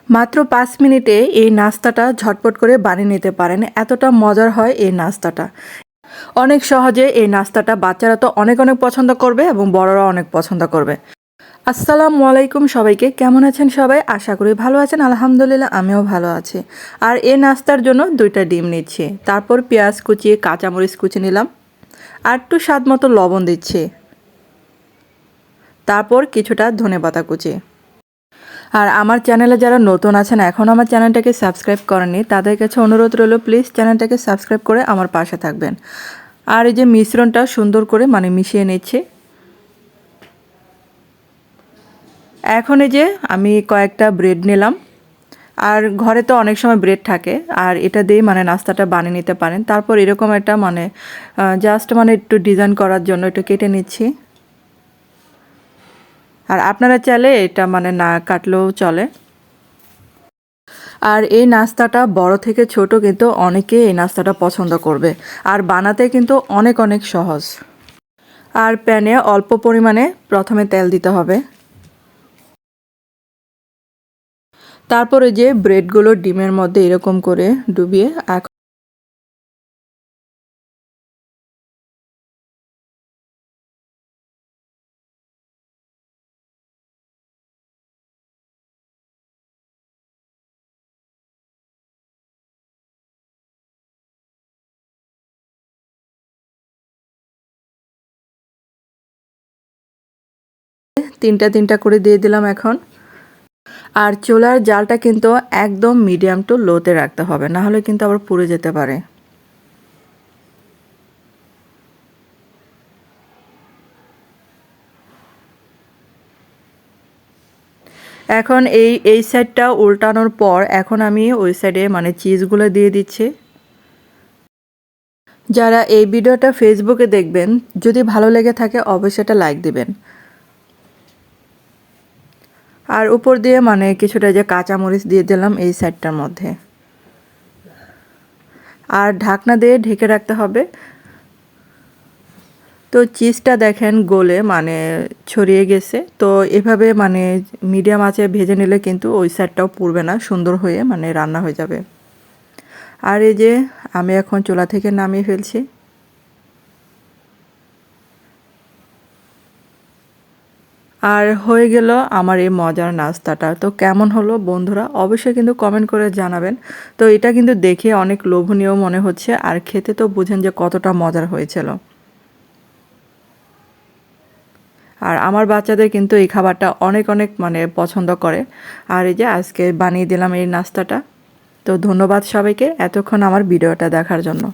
মাত্র ৫ মিনিটে এই নাস্তাটা ঝটপট করে বানিয়ে নিতে পারেন। এতটা মজার হয় এই নাস্তাটা। অনেক সহজে এই নাস্তাটা বাচ্চারা তো অনেক পছন্দ করবে এবং বড়রাও অনেক পছন্দ করবে। আসসালামু আলাইকুম সবাইকে। কেমন আছেন সবাই? আশা করি ভালো আছেন। আলহামদুলিল্লাহ আমিও ভালো আছি। আর এই নাস্তার জন্য ২টা ডিম নিচ্ছি। তারপর পেঁয়াজ কুচি, কাঁচামরিচ কুচি নিলাম। আর একটু স্বাদ মতো লবণ দিচ্ছি। তারপর কিছুটা ধনেপাতা কুচি। আর আমার চ্যানেলে যারা নতুন আছেন এখনও আমার চ্যানেলটাকে সাবস্ক্রাইব করেননি তাদের কাছে অনুরোধ রইল প্লিজ চ্যানেলটাকে সাবস্ক্রাইব করে আমার পাশে থাকবেন। আর এই যে মিশ্রণটা সুন্দর করে মিশিয়ে নিচ্ছি। এখন এই যে আমি কয়েকটা ব্রেড নিলাম। আর ঘরে তো অনেক সময় ব্রেড থাকে আর এটা দিয়ে নাস্তাটা বানিয়ে নিতে পারেন। তারপর এরকম একটা জাস্ট একটু ডিজাইন করার জন্য একটু কেটে নিচ্ছি। আর আপনারা চাইলে এটা না কাটলেও চলে। আর এই নাস্তাটা বড় থেকে ছোট কিন্তু অনেকেই এই নাস্তাটা পছন্দ করবে। আর বানাতে কিন্তু অনেক সহজ। আর প্যানে অল্প পরিমাণে প্রথমে তেল দিতে হবে। তারপরে যে ব্রেডগুলো ডিমের মধ্যে এরকম করে ডুবিয়ে এখন ৩টা করে দিয়ে দিলাম এখন। আর চুলার জালটা কিন্তু একদম মিডিয়াম টু লোতে রাখতে হবে, না হলে কিন্তু আবার পুড়ে যেতে পারে। এখন এই সাইডটা উল্টানোর পর এখন আমি ওই সাইডে চিজগুলো দিয়ে দিচ্ছি। যারা এই ভিডিওটা ফেসবুকে দেখবেন যদি ভালো লেগে থাকে অবশ্যই এটা লাইক দিবেন। আর উপর দিয়ে কিছুটা যে কাঁচামরিচ দিয়ে দিলাম এই সাইডটার মধ্যে। আর ঢাকনা দিয়ে ঢেকে রাখতে হবে। তো চিজটা দেখেন গলে ছড়িয়ে গেছে। তো এভাবে মিডিয়াম আঁচে ভেজে নিলে কিন্তু ওই সাইডটাও পুড়বে না, সুন্দর হয়ে রান্না হয়ে যাবে। আর এই যে আমি এখন চুলা থেকে নামিয়ে ফেলছি। আর হয়ে গেল আমার এই মজার নাস্তাটা। তো কেমন হলো বন্ধুরা অবশ্যই কিন্তু কমেন্ট করে জানাবেন। তো এটা কিন্তু দেখে অনেক লোভনীয় মনে হচ্ছে আর খেতে তো বুঝেন যে কতটা মজার হয়েছিল। আর আমার বাচ্চাদের কিন্তু এই খাবারটা অনেক পছন্দ করে। আর এই যে আজকে বানিয়ে দিলাম এই নাস্তাটা। তো ধন্যবাদ সবাইকে এতক্ষণ আমার ভিডিওটা দেখার জন্য।